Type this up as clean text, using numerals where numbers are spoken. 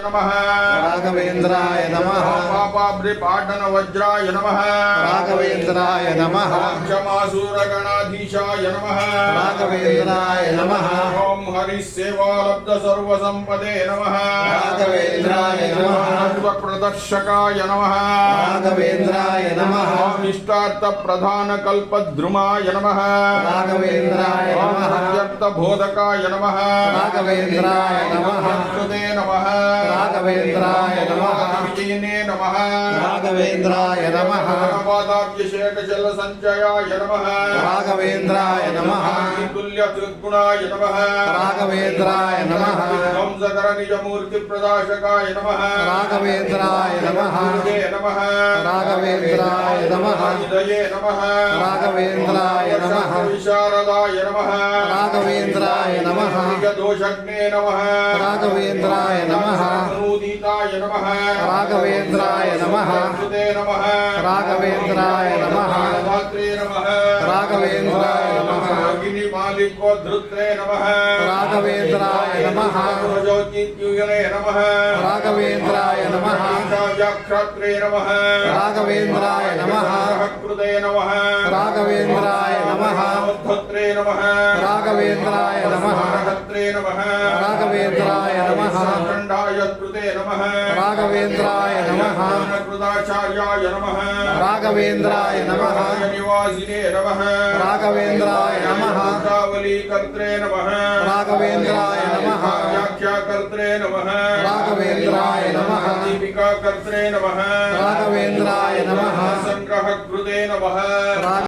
नमः राघवेन्द्राय नमः पापाब्रिपाटन वज्राय नमः राघवेन्द्राय नमः क्षमासूरगणाधीशाय नमः राघवेन्द्राय नमः ओम हरिसेवालब्ध सर्वसंपदे नमः राघवेन्द्राय नमः प्रदर्शकाय नमः राघवेन्द्राय नमः इष्टार्थ प्रधान कल्पद्रुमाय नमः राघवेन्द्राय नमः बोधकाय नमः राघवेन्द्राय नमः नमः राघवेन्द्राय नमः विजयिने नमः राघवेन्द्राय नमः पादाभ्यषेकजल संचयाय नमः राघवेन्द्राय नमः तुल्य त्रिगुणाय नमः राघवेन्द्राय नमः वंशकर निज मूर्ति प्रदाशकाय नमः राघवेन्द्राय नमः नमः राघवेन्द्राय नमः हृदये नमः राघवेन्द्राय नमः विशारदाय नमः राघवेन्द्राय नमः दोषज्ञे नमः राघवेन्द्राय नमः अनुदीताय नमः राघवेन्द्राय नमः नमः राघवेन्द्राय नमः धात्रे नमः राघवेन्द्राय नमः अग्नि मालिको धृत्रे नमः राघवेन्द्राय नमः ज्योतिद्युगने नमः राघवेन्द्राय नमः व्याख्यात्रे नमः राघवेन्द्राय नमः कृते नमः राघवेन्द्राय नमः धत्रे नमः राघवेन्द्राय नमः धत्रे नमः राघवेन्द्राय नमः खण्डाय कृते नमः राघवेन्द्राय नमः कृताचार्याय नमः राघवेन्द्राय नमः निवासिने नमः राघवेन्द्राय नमः कर्त्रे नमः राघवेन्द्राय नमः व्याख्याकर्त्रे नमः राघवेन्द्राय नमः दीपिका कर्त्रे नमः राघवेन्द्राय नमः संग्रह कृते नमः।